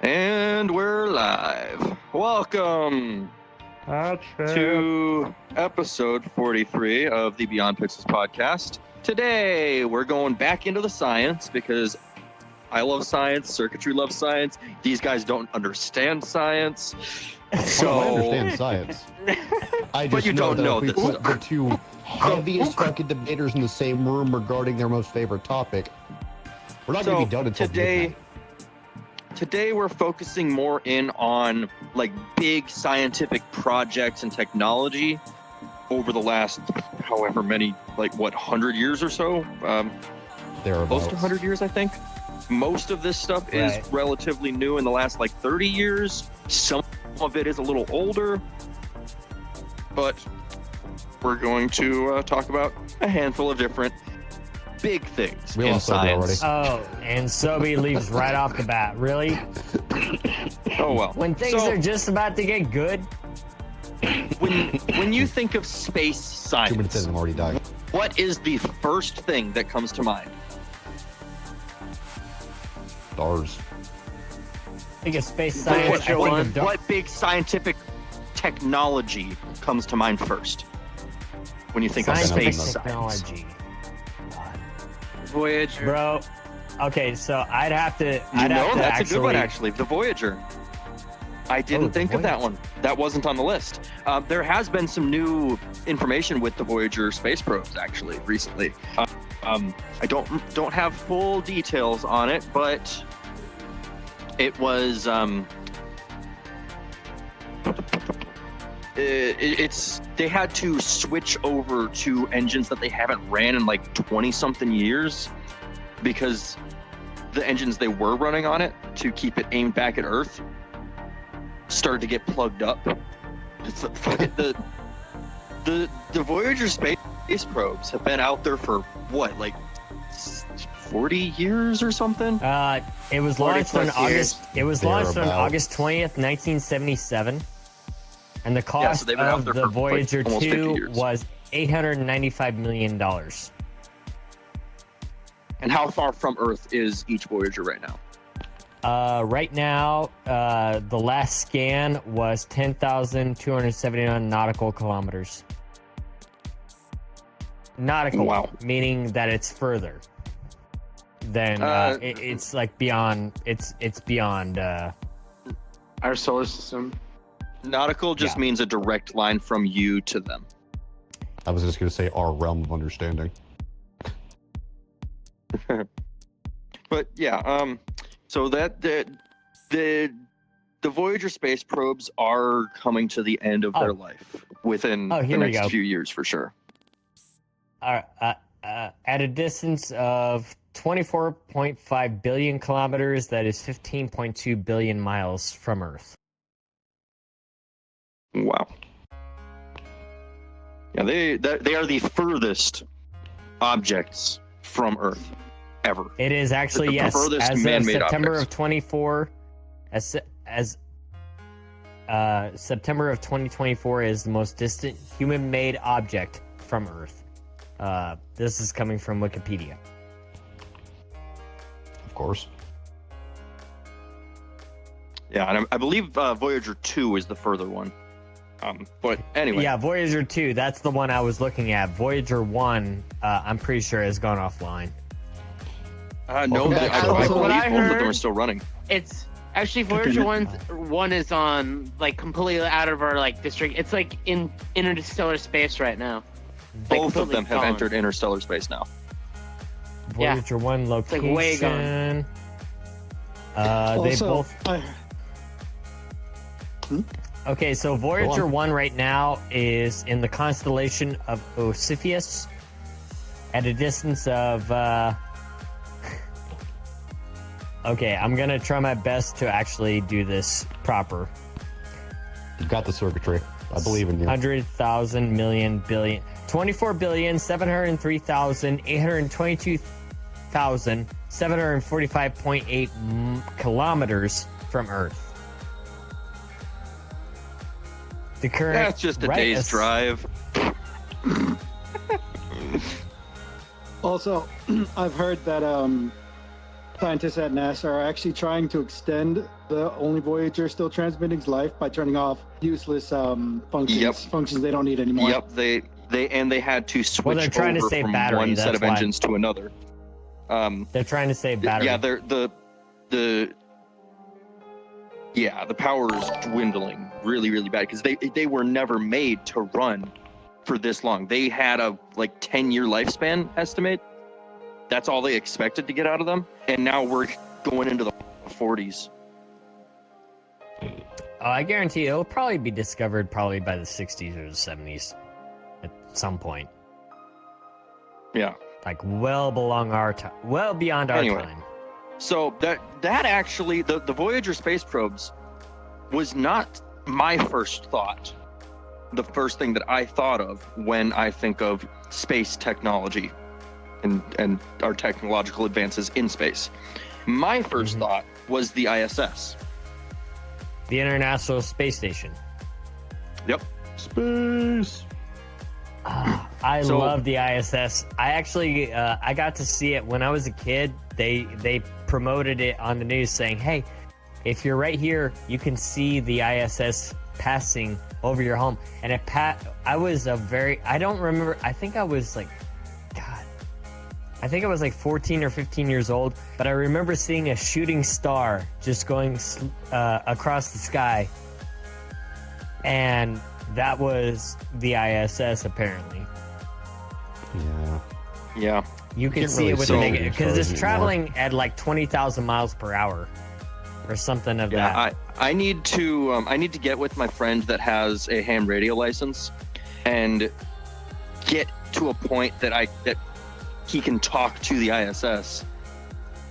And we're live. Welcome to episode 43 of the Beyond Pixels podcast. Today, we're going back into the science because I love science, circuitry loves science. These guys don't understand science. So I understand science. I just but you don't know if we this put stuff. the two heaviest fucking debaters in the same room regarding their most favorite topic, we're not going to be done until midnight. Today we're focusing more in on like big scientific projects and technology over the last however many, like what, 100 years or so? Close to 100 years, I think. Most of this stuff is relatively new in the last like 30 years. Some of it is a little older, but we're going to talk about a handful of different big things in science. Oh, and Sobe leaves right off the bat. Really? Oh well. When things are just about to get good. When you think of space science, 2 minutes in, I'm already dying. what is the first thing that comes to mind? Stars. I think of space science. What big scientific technology comes to mind first when you think of scientific space technology? Voyager. Bro. Okay, so I'd have to. That's a good one, actually. The Voyager. I didn't think of that one. That wasn't on the list. There has been some new information with the Voyager space probes, actually, recently. I don't have full details on it, but it was they had to switch over to engines that they haven't ran in like 20-something years because the engines they were running on it to keep it aimed back at Earth started to get plugged up. It's the Voyager space probes have been out there for what, like 40 years or something? It was launched on August. It was launched on August 20th, 1977. And the cost of the Voyager 2 was $895 million. And how far from Earth is each Voyager right now? Right now, the last scan was 10,279 nautical kilometers. Nautical, wow. Meaning that it's further than it's like beyond. It's beyond our solar system. Nautical just means a direct line from you to them. I was just going to say our realm of understanding. But yeah, so that the Voyager space probes are coming to the end of their life within the next few years for sure. At a distance of 24.5 billion kilometers, that is 15.2 billion miles from Earth. Wow. Yeah, they are the furthest objects from Earth ever. It is actually, yes, as of September of 24, September of 2024 is the most distant human-made object from Earth. This is coming from Wikipedia. Of course. Yeah, and I believe Voyager 2 is the further one. But anyway. Yeah, Voyager 2, that's the one I was looking at. Voyager 1, I'm pretty sure has gone offline. No, I believe both of them are still running. It's actually Voyager 1 is on like completely out of our like district. It's like in interstellar space right now. Both of them have entered interstellar space now. Voyager 1 location. It's like way gone. They both. Okay, so Voyager 1 right now is in the constellation of Ophiuchus at a distance of okay, I'm gonna try my best to actually do this proper. You've got the circuitry. I believe in you. 100,000 million billion 24,703,822,745.8 kilometers from Earth. The current That's just a day's drive. Also, I've heard that scientists at NASA are actually trying to extend the only Voyager still transmitting's life by turning off useless functions they don't need anymore. Yep, they had to switch Well, they're trying to over save from battery, one set that's of why. engines to another. They're trying to save battery. Yeah, the power is dwindling really, really bad because they were never made to run for this long. They had a 10-year lifespan estimate. That's all they expected to get out of them, and now we're going into the 40s. I guarantee it'll probably be discovered by the 60s or the 70s at some point. Yeah. Like well beyond our time. So that actually, the Voyager space probes was not my first thought. The first thing that I thought of when I think of space technology and our technological advances in space. My first thought was the ISS. The International Space Station. Yep. Space. I love the ISS. I actually I got to see it when I was a kid. They promoted it on the news saying, "Hey, if you're right here, you can see the ISS passing over your home." And I don't remember. I think I was like 14 or 15 years old, but I remember seeing a shooting star just going across the sky. And that was the ISS, apparently. Yeah. You can Can't see really it with see the it negative because it's anymore. traveling at like 20,000 miles per hour, or something of that. I need to get with my friend that has a ham radio license, and get to a point that he can talk to the ISS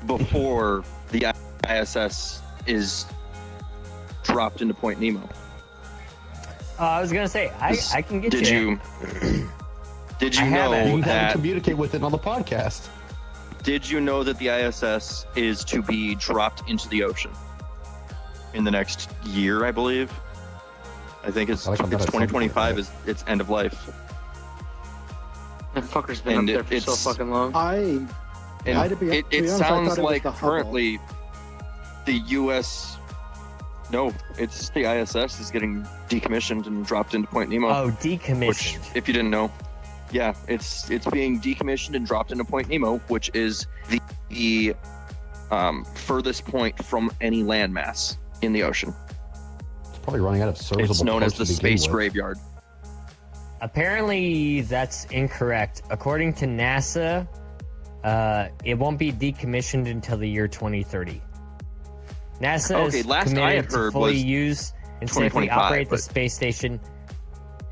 before the ISS is dropped into Point Nemo. I was gonna say I can get you. Did you I know haven't. You have to that? communicate with it on the podcast. Did you know that the ISS is to be dropped into the ocean in the next year? I believe. I think it's I like that at some point, 2025 right? is its end of life. That fucker's been And up there for so fucking long. And to be honest, I it thought sounds it was like the Hubble. currently the U.S. No, it's the ISS is getting decommissioned and dropped into Point Nemo. Oh, Which, decommissioned. if you didn't know, yeah, it's being decommissioned and dropped into Point Nemo, which is the furthest point from any landmass in the ocean. It's probably running out of serviceable It's known as parts the to begin space with. graveyard. Apparently, that's incorrect. According to NASA, it won't be decommissioned until the year 2030. NASA Okay, is last I committed had to heard fully was use and safely 2025, operate the but- space station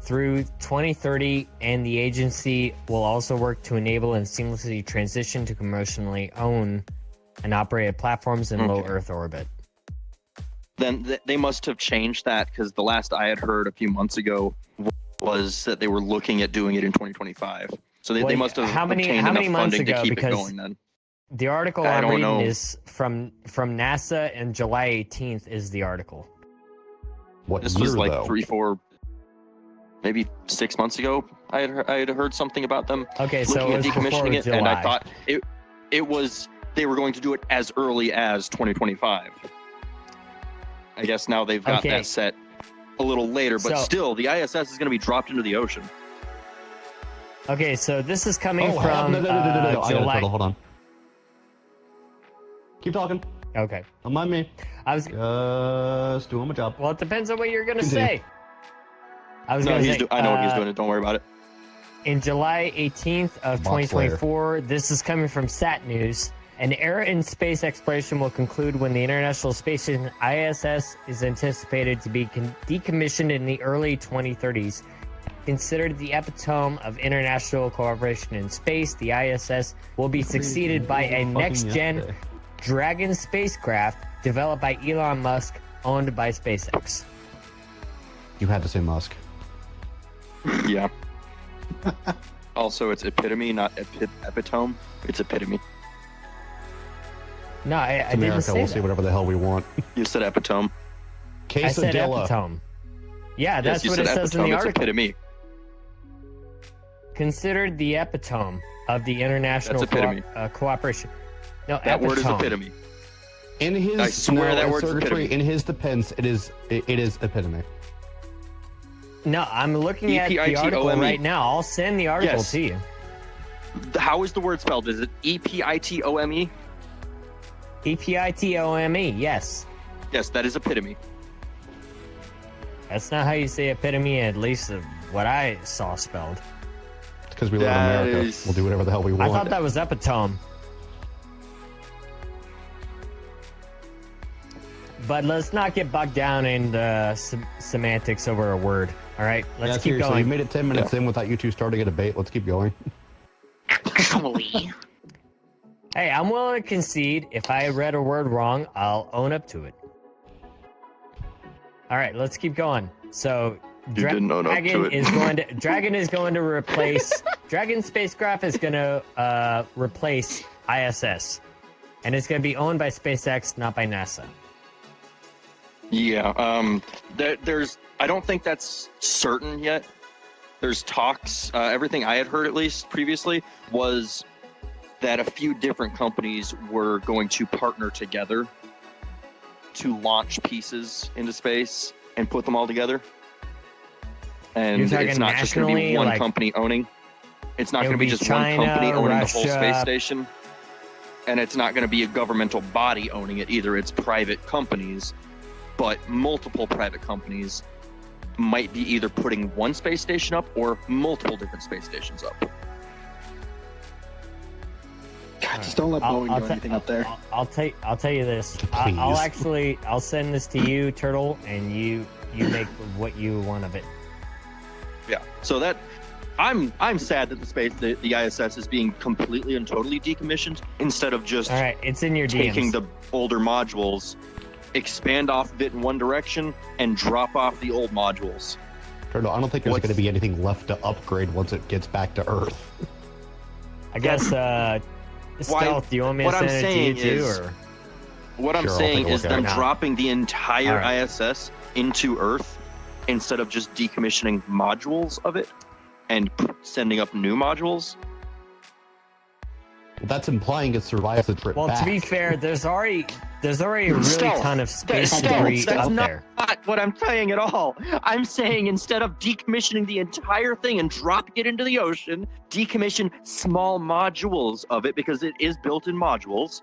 through 2030, and the agency will also work to enable and seamlessly transition to commercially own and operated platforms in low Okay. Earth orbit. Then they must have changed that, because the last I had heard a few months ago was that they were looking at doing it in 2025. So they Wait, must have how many obtained enough months funding ago? to keep it Because going then. the article I I'm don't reading know. is from NASA, and July 18th is the article. What This year, was like though? 3-4, maybe 6 months ago. I had heard something about them Okay, so looking it at was before decommissioning it, July. and I thought it was they were going to do it as early as 2025. I guess now they've got Okay. that set a little later, but So- still, the ISS is going to be dropped into the ocean. Okay, so this is coming Oh, from no. I got a July. total. Hold on. Keep talking. Okay, Don't mind me. I was. Just doing my job. Well, it depends on what you're gonna Continue. say. I was No, gonna say. I know what he's doing. Don't worry about it. In July 18th of Box 2024, this is coming from Sat News. An era in space exploration will conclude when the International Space Station ISS is anticipated to be decommissioned in the early 2030s. Considered the epitome of international cooperation in space, the ISS will be succeeded by a next-gen Dragon spacecraft developed by Elon Musk, owned by SpaceX. You had to say Musk. Yeah. Also, it's epitome, not epitome. It's epitome. No, I It's didn't America. say We'll that. say whatever the hell we want. You said epitome. I said Quesadilla. epitome. Yeah, Yes, that's you what said it says in epitome. the It's article. epitome. Considered the epitome of the international That's epitome. cooperation. No, That word is epitome. epitome. In his I swear that in word's circuitry, epitome. in his defense, it is epitome. No, I'm looking at the article EPITOME. right now. I'll send the article Yes. to you. How is the word spelled? Is it EPITOME? EPITOME. Yes. Yes, that is epitome. That's not how you say epitome, at least what I saw spelled. Because we live in That America. is- We'll do whatever the hell we I want. thought that was epitome. But let's not get bogged down in the semantics over a word. All right, let's keep seriously, going. you made it 10 minutes in without you two starting a debate. Let's keep going. Golly. Hey, I'm willing to concede. If I read a word wrong, I'll own up to it. All right, let's keep going. So, You didn't own up to Dragon it. is going to Dragon is going to replace Dragon spacecraft is going to replace ISS, and it's going to be owned by SpaceX, not by NASA. Yeah. There's. I don't think that's certain yet. There's talks. Everything I had heard, at least previously, was that a few different companies were going to partner together to launch pieces into space and put them all together. And You're talking it's not just going to be nationally, one like- company owning. It's not It going to would be be just China, one company owning the whole space Russia. station. And it's not going to be a governmental body owning it either. It's private companies, but multiple private companies might be either putting one space station up or multiple different space stations up. God, just don't let Boeing do anything up there. I'll tell you this. Please. I'll send this to you, Turtle, and you make what you want of it. Yeah. So that I'm sad that the ISS is being completely and totally decommissioned instead of just All right, it's in your DMs. taking the older modules, expand off of it in one direction, and drop off the old modules. Turtle, I don't think there's What's- going to be anything left to upgrade once it gets back to Earth. I guess. Stealth, do you want me to what I'm send it to you saying too, is- or What I'm Sure, I'll saying take a is look at them it now. dropping the entire All right. ISS into Earth instead of just decommissioning modules of it and sending up new modules. That's implying it survives the trip well, back. to be fair, there's already a really Stealth. ton of space Stealth. debris That's up not- there. Not what I'm saying at all. I'm saying instead of decommissioning the entire thing and dropping it into the ocean, decommission small modules of it because it is built in modules.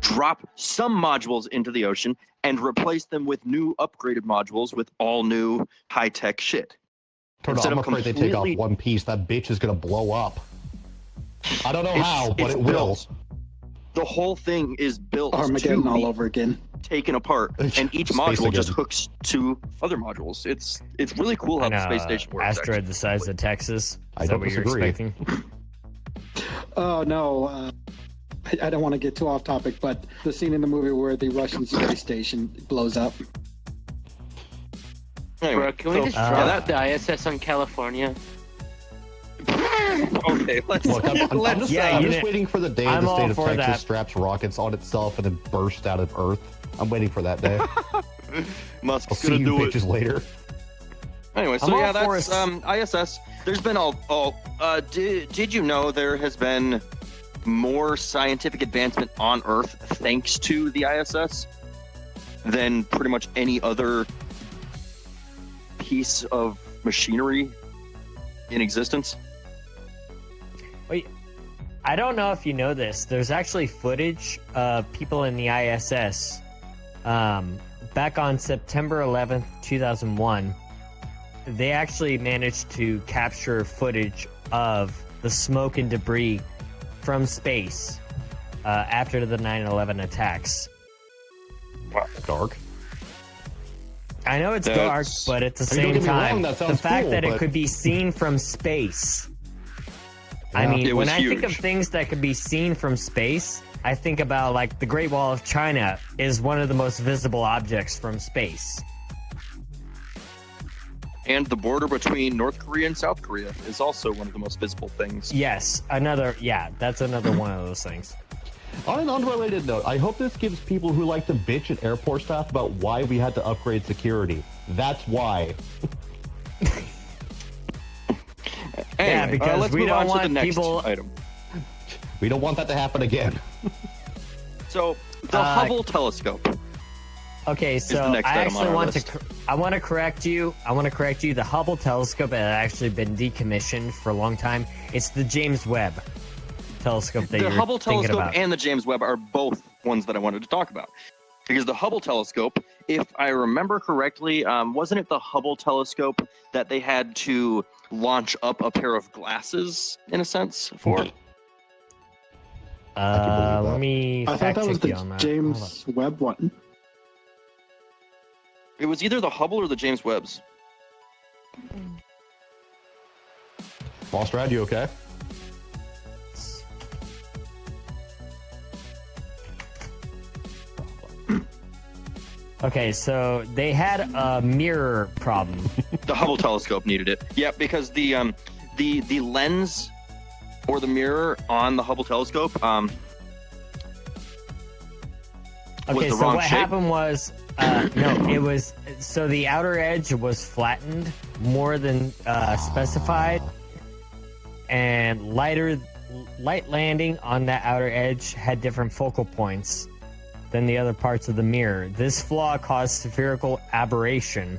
Drop some modules into the ocean and replace them with new upgraded modules with all new high-tech shit. Turtle, instead I'm of afraid they take off completely- one piece. That bitch is going to blow up. I don't know It's- how, but it's it will. built. The whole thing is built Armageddon to all be over again. taken apart, and each Space module just again. hooks to other modules. It's really cool how And, the space station works. asteroid the size of Texas. Is I that don't what you're disagree. expecting? Oh no, I don't want to get too off topic, but the scene in the movie where the Russian space station blows up. Anyway, Bro, can we so- just yeah, drop the ISS on California? okay, let's Look, I'm just, Yeah, I'm you just know- waiting for the day I'm the all state of for Texas that. straps rockets on itself and then burst out of Earth. I'm waiting for that day. I'll Musk's see gonna you do it. bitches later. Anyway, so I'm all yeah, for that's ISS. There's been did you know there has been more scientific advancement on Earth thanks to the ISS than pretty much any other piece of machinery in existence? I don't know if you know this. There's actually footage of people in the ISS back on September 11th, 2001. They actually managed to capture footage of the smoke and debris from space after the 9/11 attacks. Dark. I know it's dark, That's- but at the I mean, don't same get me wrong, time, that the sounds fact cool, that it but- could be seen from space. I Yeah. mean, It when was I think of huge. things that could be seen from space, I think about like the Great Wall of China is one of the most visible objects from space. And the border between North Korea and South Korea is also one of the most visible things. Yes, that's another one of those things. On an unrelated note, I hope this gives people who like to bitch at airport staff about why we had to upgrade security. That's why. Anyway, because let's we move don't on to the want next people- item. We don't want that to happen again. So the Hubble telescope. Okay, the so next I item on actually our want list. to. I want to correct you. The Hubble telescope had actually been decommissioned for a long time. It's the James Webb telescope that The you're Hubble thinking telescope about. and the James Webb are both ones that I wanted to talk about. Because the Hubble telescope, if I remember correctly, wasn't it the Hubble telescope that they had to launch up a pair of glasses, in a sense, for? can believe that. Let me I thought fact that was check you the on that. James Webb one. It was either the Hubble or the James Webbs. Foster, you okay? Okay, so they had a mirror problem. The Hubble telescope needed it. Yeah, because the lens or the mirror on the Hubble telescope was Okay, the so wrong what shape. happened was, no, it was, so the outer edge was flattened more than specified, and light landing on that outer edge had different focal points than the other parts of the mirror. This flaw caused spherical aberration,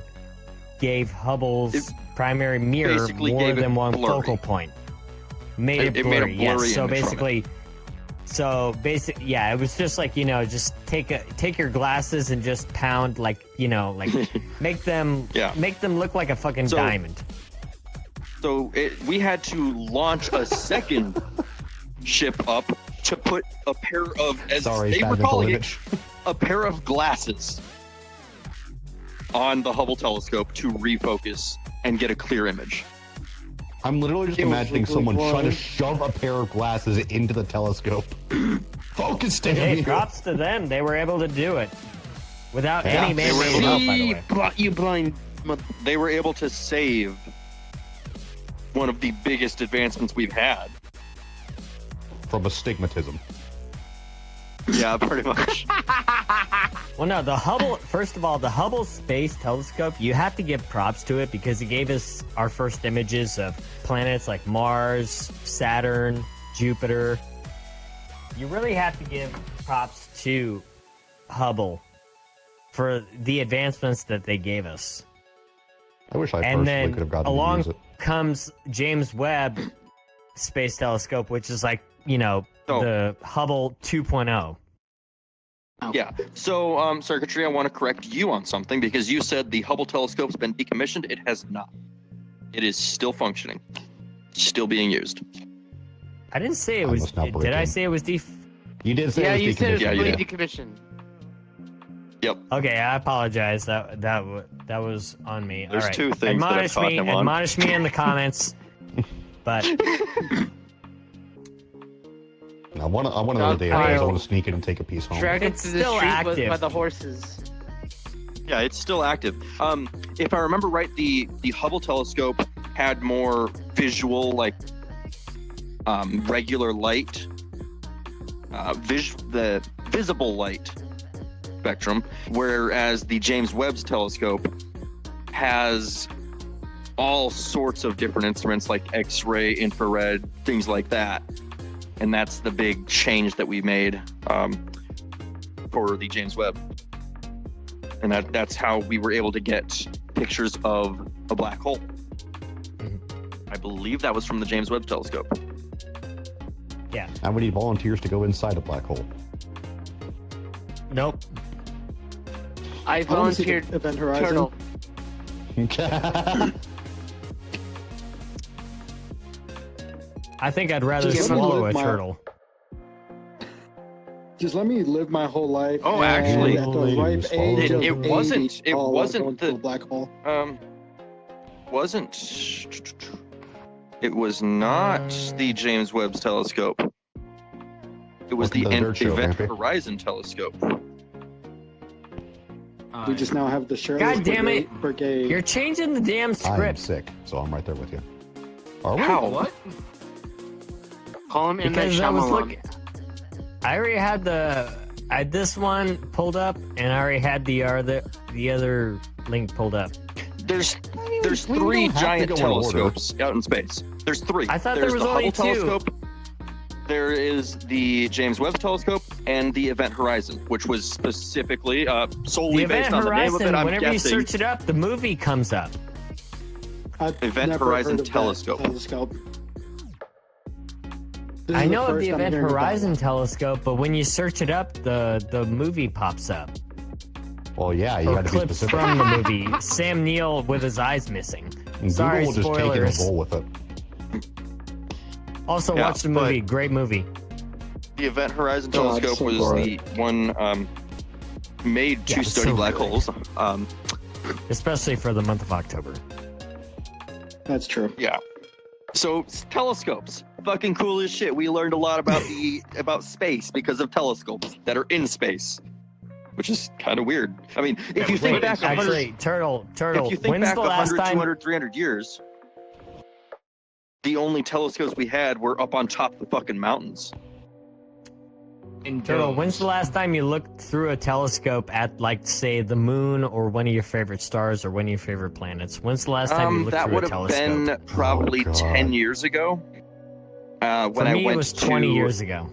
gave Hubble's It primary mirror basically more gave it than one blurry. focal point. Made It made a blurry, yes. blurry So image from it. basically, yeah, it was just like, just take your glasses and just pound like, make them Yeah. look like a fucking So- diamond. So we had to launch a second ship up to put a pair of, as Sorry, they bad were mental calling it, image. a pair of glasses on the Hubble telescope to refocus and get a clear image. I'm literally just It was imagining literally someone trying to blind. shove a pair of glasses into the telescope. Focus, damn Hey, you. props to them. They were able to do it without Yeah, any they were man-made able help, by the way. You blind mother. They were able to save one of the biggest advancements we've had. From astigmatism. Yeah, pretty much. Well, no, the Hubble, first of all, the Hubble Space Telescope, you have to give props to it because it gave us our first images of planets like Mars, Saturn, Jupiter. You really have to give props to Hubble for the advancements that they gave us. I wish I And personally then could have gotten to along use it. comes James Webb Space Telescope, which is like, Oh. the Hubble 2.0. Yeah. So, sorry, Katrina, I want to correct you on something because you said the Hubble telescope's been decommissioned. It has not. It is still functioning, still being used. I didn't say it I was. must not Did break I in. say it was You did say Yeah, it was you said it was Yeah, you completely did. decommissioned. Yep. Okay, I apologize. That was on me. There's All right. two things that I've admonish caught me, him on. admonish me in the comments. But I want another day. I Stockpile. want to sneak in and take a piece home. Drag it It's to the still street active. by the horses. Yeah, it's still active. If I remember right, the Hubble telescope had more visual, like regular light, the visible light spectrum, whereas the James Webb's telescope has all sorts of different instruments like X-ray, infrared, things like that. And that's the big change that we made for the James Webb. And that's how we were able to get pictures of a black hole. I believe that was from the James Webb telescope. And we need volunteers to go inside a black hole. nope. I I want to see volunteered the Event Horizon. turtle. I think I'd rather Just let me swallow a live my- turtle. Just let me live my whole life. Oh, and actually, at the ripe It- age of it wasn't- 80, it I'll wasn't go into the- a black hole. Wasn't. It was not the James Webb's telescope. It was Welcome the to the dirt show, Event Vampy. Horizon telescope. We just now have the Shirley God damn it. Brigade. You're changing the damn I'm script sick, so I'm right there with you. Are we? How? What? Call him M. Night because I was Shyamalan. looking. I already had I had this one pulled up, and I already had the other link pulled up. There's we three don't have to giant go in order. telescopes out in space. There's three. I thought there There's was the only Hubble two. telescope. there is the James Webb Telescope and the Event Horizon, which was specifically solely The based Event on the name of Horizon, it. I'm whenever guessing. you search it up, the movie comes up. I've Event never Horizon heard of that Telescope. This I is know of first the I'm Event hearing about Horizon it. Telescope, but when you search it up, the movie pops up. Well, yeah, you Or got to be clips specific. from the movie. Sam Neill with his eyes missing. Sorry, Google will just take it and spoilers. roll with it. Also, Yeah, watch the movie. Great movie. The Event Horizon Oh, I'm Telescope so was bored. the one made to Yeah, study so black good. holes. Especially for the month of October. That's true. Yeah. So telescopes, fucking cool as shit. We learned a lot about about space because of telescopes that are in space, which is kind of weird. I mean, if you think Wait, back 100, actually, Turtle, if you think when's back the last 100, time? 200, 300 years, the only telescopes we had were up on top of the fucking mountains. Turtle, when's the last time you looked through a telescope at, like, say, the moon or one of your favorite stars or one of your favorite planets? When's the last time you looked That through would a have telescope? been probably Oh, God. 10 years ago. When For I me, went it was 20 to, years ago.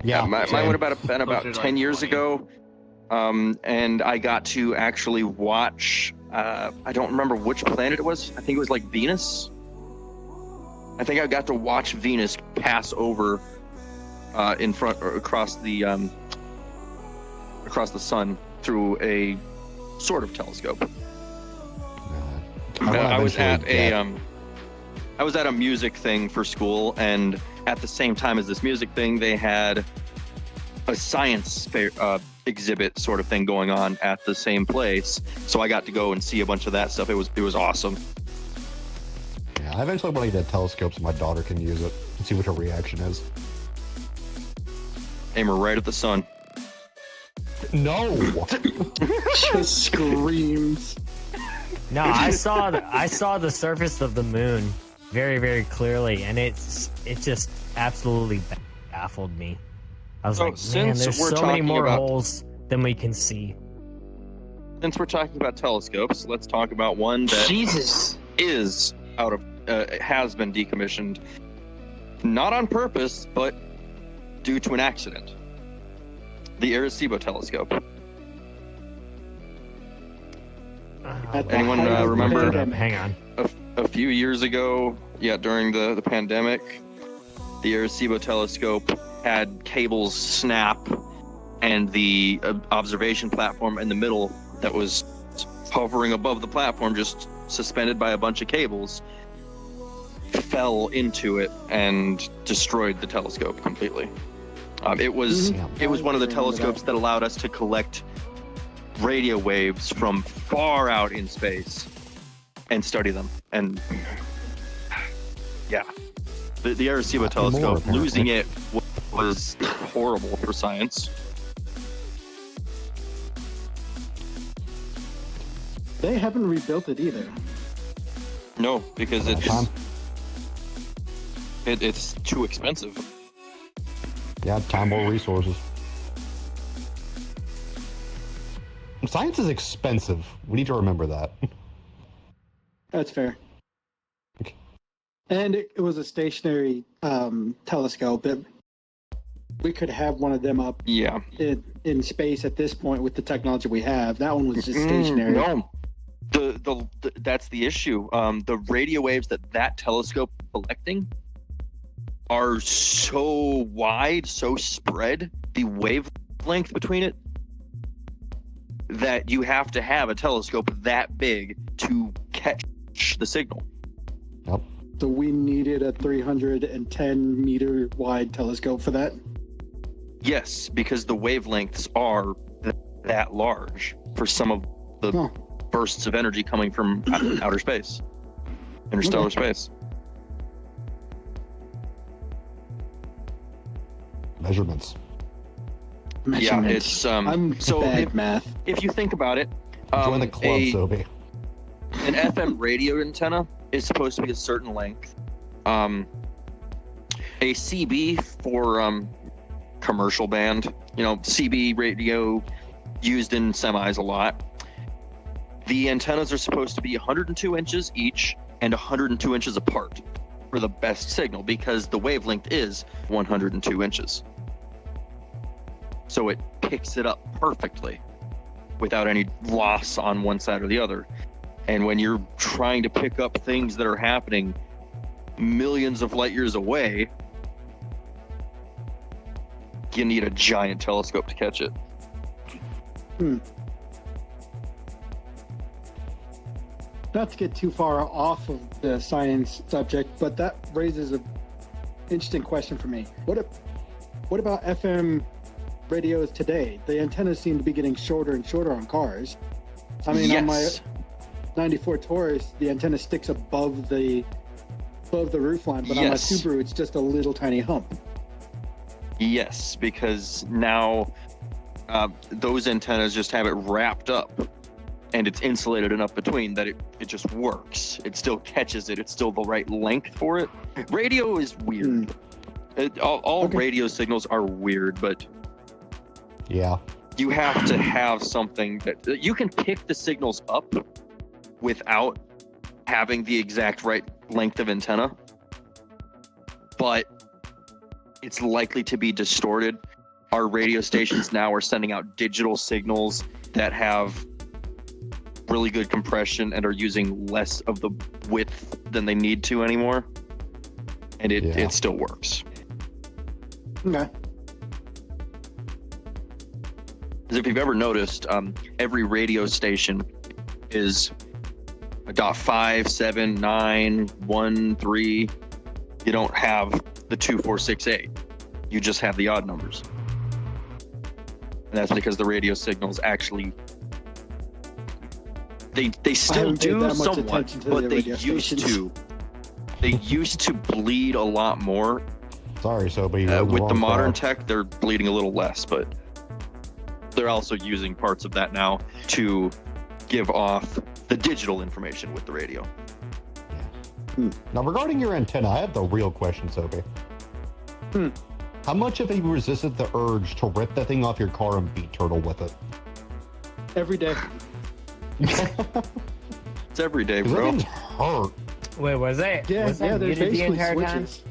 Yeah, mine same. would have been about Closer to 10 like years 20. ago. And I got to actually watch, I don't remember which planet it was. I think it was like Venus. I think I got to watch Venus pass over in front or across the sun through a sort of telescope. I was at a music thing for school, and at the same time as this music thing, they had a science fair, exhibit sort of thing going on at the same place. So I got to go and see a bunch of that stuff. It was awesome. Yeah, I eventually want to get a telescope so my daughter can use it and see what her reaction is. Aim her right at the sun. No! Just screams. No, I saw the surface of the moon very, very clearly, and it just absolutely baffled me. I was So, like, man, since there's we're so many talking more about- holes than we can see. Since we're talking about telescopes, let's talk about one that Jesus. is out of has been decommissioned, not on purpose, but due to an accident. The Arecibo telescope. Anyone height of the remember? pandemic. Hang on. A few years ago, during the pandemic, the Arecibo telescope had cables snap, and the observation platform in the middle that was hovering above the platform, just suspended by a bunch of cables, fell into it and destroyed the telescope completely. It was one of the telescopes that allowed us to collect radio waves from far out in space and study them. And yeah, the Arecibo More, telescope, apparently. losing it was horrible for science. They haven't rebuilt it either. No, because Time. it's too expensive. Yeah, time or resources. Science is expensive. We need to remember that. That's fair. Okay. And it was a stationary telescope. We could have one of them up Yeah. in space at this point with the technology we have. That one was just stationary. No, the that's the issue. The radio waves that telescope is collecting are so wide, so spread, the wavelength between it, that you have to have a telescope that big to catch the signal. So we needed a 310 meter wide telescope for that. Yes, because the wavelengths are that large for some of the Huh. bursts of energy coming from outer space, interstellar space. Measurements. Yeah, Measurements. it's I'm so bad if, math. if you think about it, Join the club, Sobe. an FM radio antenna is supposed to be a certain length. A CB for commercial band, CB radio used in semis a lot. The antennas are supposed to be 102 inches each and 102 inches apart. for the best signal because the wavelength is 102 inches. So it picks it up perfectly without any loss on one side or the other. And when you're trying to pick up things that are happening millions of light years away, you need a giant telescope to catch it. Not to get too far off of the science subject, but that raises an interesting question for me. What about FM radios today? The antennas seem to be getting shorter and shorter on cars. I mean, on my 94 Taurus, the antenna sticks above the roof line, but on my Subaru, it's just a little tiny hump. Yes, because now those antennas just have it wrapped up and it's insulated enough between that it just works. It still catches it. It's still the right length for it. Radio is weird. All radio signals are weird, but Yeah. you have to have something that you can pick the signals up without having the exact right length of antenna, but it's likely to be distorted. Our radio stations now are sending out digital signals that have really good compression and are using less of the width than they need to anymore, and it still works. Okay. Because if you've ever noticed, every radio station is a .5, 7, 9, 1, 3. You don't have the 2, 4, 6, 8. You just have the odd numbers. And that's because the radio signals actually they still do somewhat, but they used to. They used to bleed a lot more. Sorry, so but with the modern tech, they're bleeding a little less, but they're also using parts of that now to give off the digital information with the radio. Now, regarding your antenna, I have the real question, Sophie. How much have you resisted the urge to rip that thing off your car and beat Turtle with it? Every day. It's every day, That bro. thing's hurt. Wait, was it? Yeah, was that there's muted the basically entire time? switches.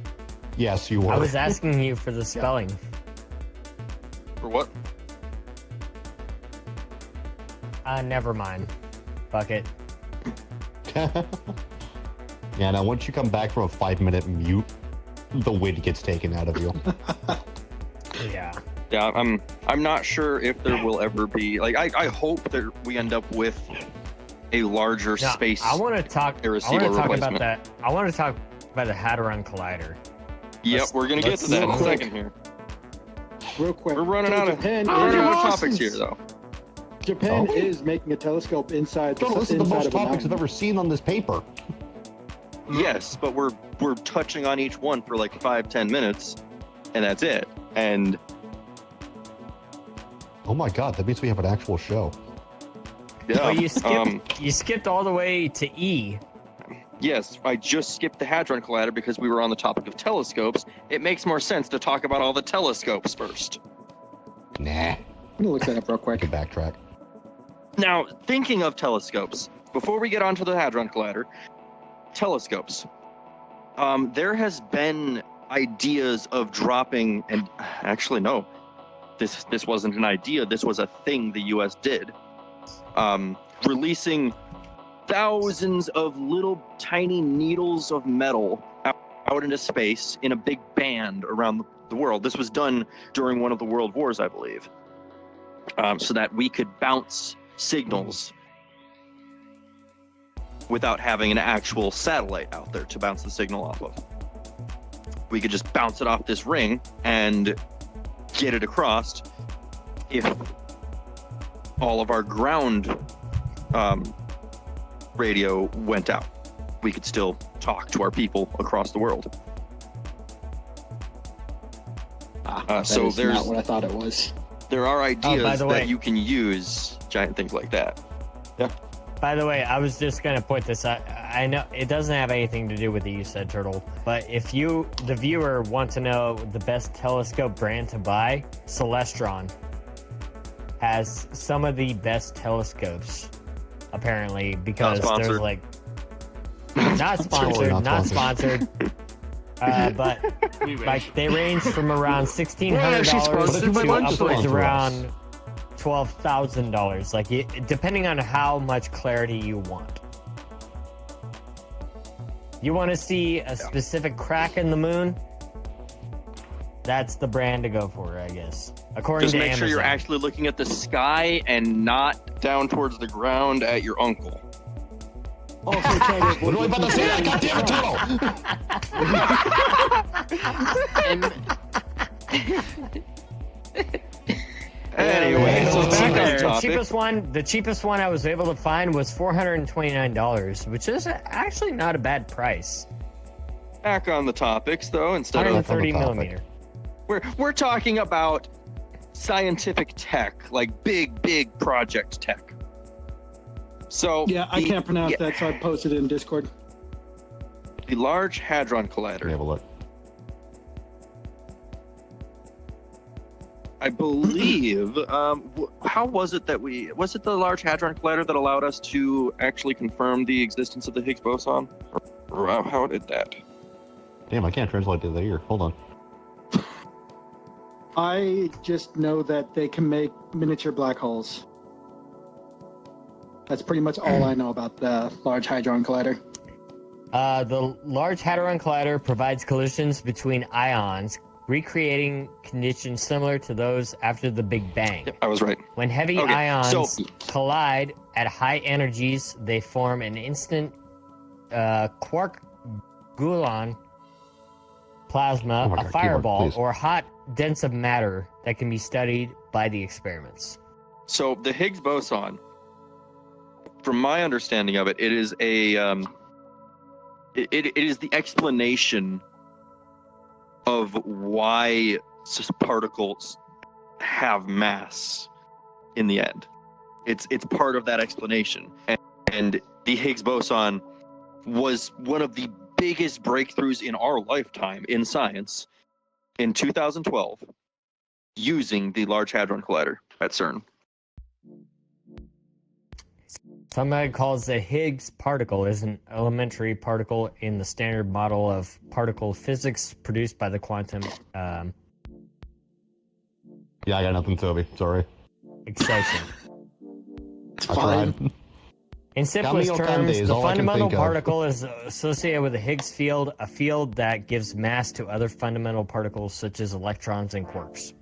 Yes, you were. I was asking you for the spelling. For what? Never mind. Fuck it. Yeah, now once you come back from a 5-minute mute, the wind gets taken out of you. Yeah. Yeah, I'm not sure if there will ever be, like, I hope that we end up with a larger Now, space. I want to talk. I want receiver to talk about replacement. that. I want to talk about the Hadron Collider. Yep, we're gonna get to that in a let's- second here. Real quick. We're running So out of Japan topics here, though. Japan Oh. is making a telescope inside Turtle, this is the inside most of a topics I've mountain. ever seen on this paper. Yes, but we're touching on each one for like 5-10 minutes, and that's it. And Oh my god, that means we have an actual show. yeah, Oh, you skipped all the way to E. yes, I just skipped the Hadron Collider because we were on the topic of telescopes. It makes more sense to talk about all the telescopes first. Nah, I'm gonna look that up real I quick. can backtrack. Now, thinking of telescopes, before we get onto the Hadron Collider, telescopes. There has been ideas of dropping, and actually no, this wasn't an idea. This was a thing the U.S. did, releasing thousands of little tiny needles of metal out into space in a big band around the world. This was done during one of the world wars, I believe, so that we could bounce signals without having an actual satellite out there to bounce the signal off of. We could just bounce it off this ring and get it across. If all of our ground radio went out, we could still talk to our people across the world. That So is there's not what I thought it was. there are ideas the way- that you can use giant things like that. By the way, I was just gonna point this out. I know it doesn't have anything to do with the You Said Turtle, but if you, the viewer, want to know the best telescope brand to buy, Celestron has some of the best telescopes, apparently, because Not there's sponsored. like not sponsored, Not not sponsored. sponsored. but like they range from around $1,600 sponsored by to lunch upwards sponsor around $12,000. Like depending on how much clarity you want. You want to see a specific crack in the moon? That's the brand to go for, I guess. According Just to make Amazon. sure you're actually looking at the sky and not down towards the ground at your uncle. Also, try to What do I about to say? God damn it, Turtle! Anyway, so the back on cheapest, topic. the cheapest one I was able to find was $429, which is actually not a bad price. Back on the topics, though, instead of 130 topic. millimeter. we're talking about scientific tech, like big project tech. So Yeah, I can't pronounce yeah, that, so I posted it in Discord. the Large Hadron Let me Collider. have a look. I believe. How was it that was it the Large Hadron Collider that allowed us to actually confirm the existence of the Higgs boson? Or how did that? Damn, I can't translate to the ear. Hold on. I just know that they can make miniature black holes. That's pretty much all I know about the Large Hadron Collider. The Large Hadron Collider provides collisions between ions, recreating conditions similar to those after the Big Bang. Yep, I was right. When heavy Okay, ions so- collide at high energies, they form an instant quark-gluon plasma, Oh my a God, fireball, keyboard, please. or hot, dense of matter that can be studied by the experiments. So the Higgs boson, from my understanding of it, it is a it is the explanation of why particles have mass in the end. It's part of that explanation, and the Higgs boson was one of the biggest breakthroughs in our lifetime in science in 2012 using the Large Hadron Collider at CERN. Somebody calls the Higgs particle is an elementary particle in the standard model of particle physics produced by the quantum Yeah, I got nothing, Toby. Sorry. excitation. It's I fine. tried. In simplest Cameo terms, Kande is the all I can fundamental think of. particle is associated with the Higgs field, a field that gives mass to other fundamental particles such as electrons and quarks.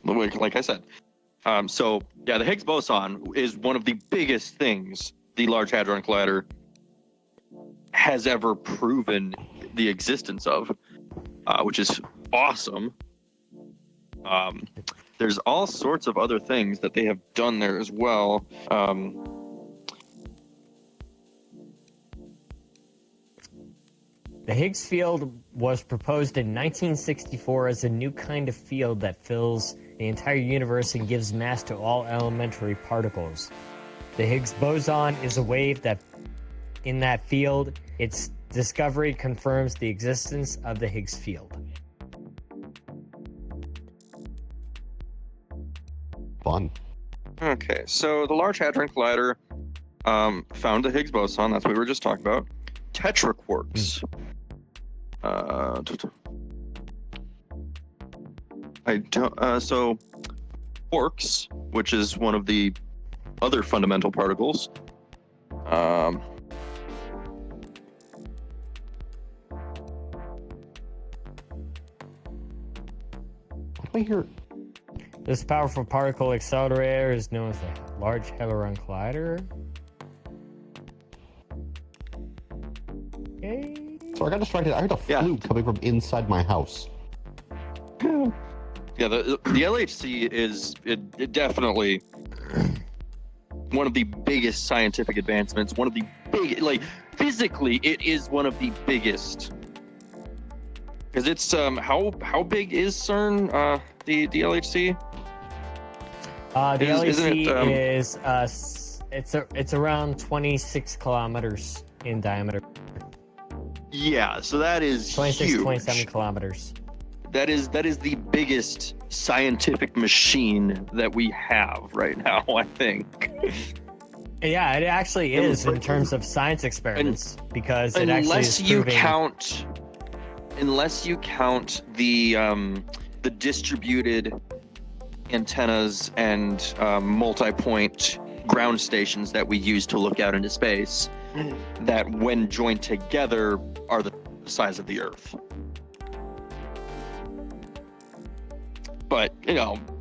Like I said. So yeah, the Higgs boson is one of the biggest things the Large Hadron Collider has ever proven the existence of, which is awesome. There's all sorts of other things that they have done there as well. The Higgs field was proposed in 1964 as a new kind of field that fills the entire universe and gives mass to all elementary particles. The Higgs boson is a wave that, in that field, its discovery confirms the existence of the Higgs field. Fun. Okay, so the Large Hadron Collider found the Higgs boson. That's what we were just talking about. Tetraquarks. I don't. So quarks, which is one of the other fundamental particles. What do I hear? This powerful particle accelerator is known as the Large Hadron Collider. Okay. So I got distracted. I heard a Yeah. flute coming from inside my house. Yeah, the LHC is it definitely one of the biggest scientific advancements. One of the big, like physically, it is one of the biggest. Because it's how big is CERN? The LHC. The Isn't LHC it, is it's around 26 kilometers in diameter. Yeah, so that is 26, huge. 27 kilometers. That is the biggest scientific machine that we have right now, I think. Yeah, it actually is in terms of science experiments because it actually unless is you proving... count the distributed antennas and multi-point ground stations that we use to look out into space, that when joined together are the size of the Earth. But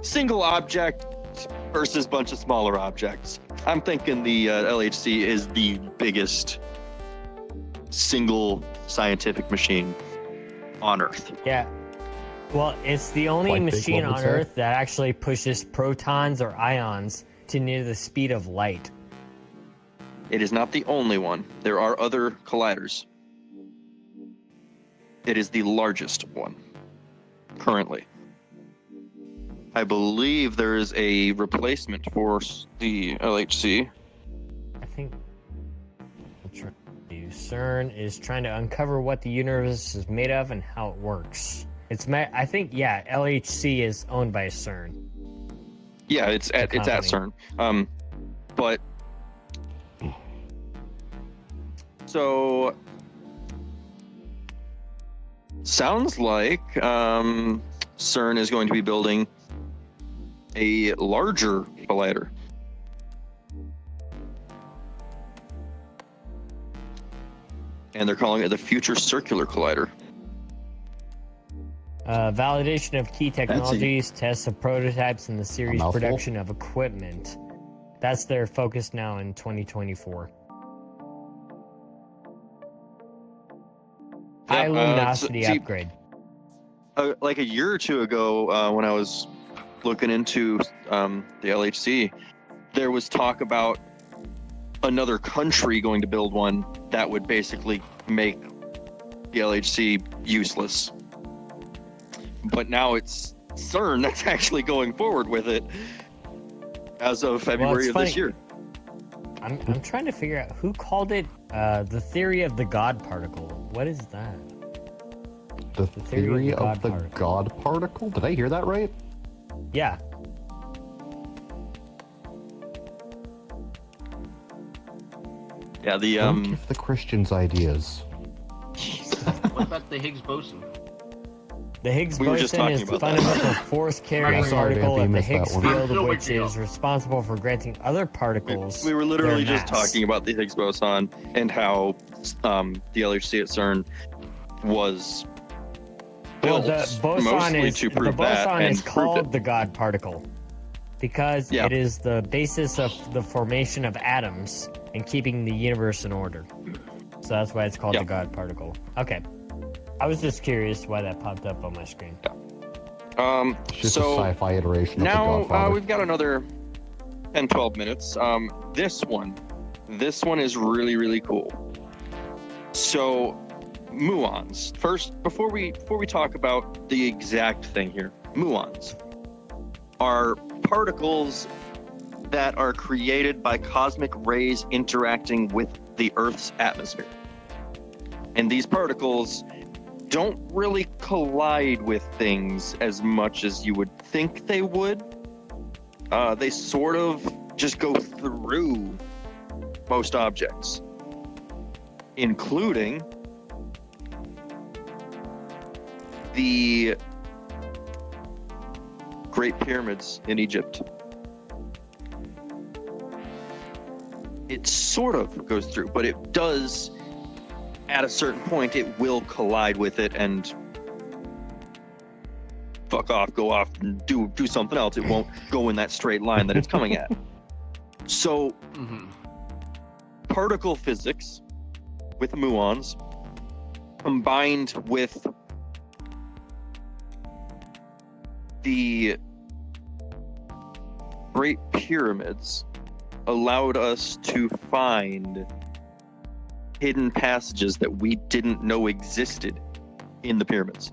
single object versus bunch of smaller objects. I'm thinking the LHC is the biggest single scientific machine on Earth. Yeah. Well, it's the only Like Big machine One would on say. Earth that actually pushes protons or ions to near the speed of light. It is not the only one. There are other colliders. It is the largest one currently. I believe there is a replacement for the LHC. I think CERN is trying to uncover what the universe is made of and how it works. I think LHC is owned by CERN. Yeah, it's at CERN. But so sounds like CERN is going to be building a larger collider. And they're calling it the Future Circular Collider. Validation of key technologies, tests of prototypes, and the series mouthful. production of equipment. That's their focus now in 2024. High luminosity upgrade. Like a year or two ago, when I was looking into the LHC, there was talk about another country going to build one that would basically make the LHC useless. But now it's CERN that's actually going forward with it as of February of this year. I'm trying to figure out who called it the theory of the God particle. What is that? The theory of the God particle? Did I hear that right? Yeah. Yeah, the Don't give the Christians ideas. What about the Higgs boson? The Higgs We were just boson talking is the about that. fundamental force-carrying Yeah, sorry, particle Vampy, of the missed that Higgs one. field, No big which deal. is responsible for granting other particles. we were literally their just mass. talking about the Higgs boson and how the LHC at CERN was Well, built the boson mostly is to prove the that boson and is proved called it. the God particle because Yeah. it is the basis of the formation of atoms and keeping the universe in order. So that's why it's called Yeah. the God particle. Okay, I was just curious why that popped up on my screen. It's just So a sci-fi iteration of the now Godfather. we've got another 10-12 minutes. This one is really, really cool. So muons. First, before we talk about the exact thing here, muons are particles that are created by cosmic rays interacting with the Earth's atmosphere. And these particles don't really collide with things as much as you would think they would. They sort of just go through most objects, including the Great Pyramids in Egypt. It sort of goes through, but it does, at a certain point, it will collide with it and fuck off, go off and do something else. It won't go in that straight line that it's coming at. So particle physics with muons combined with the Great Pyramids allowed us to find hidden passages that we didn't know existed in the pyramids.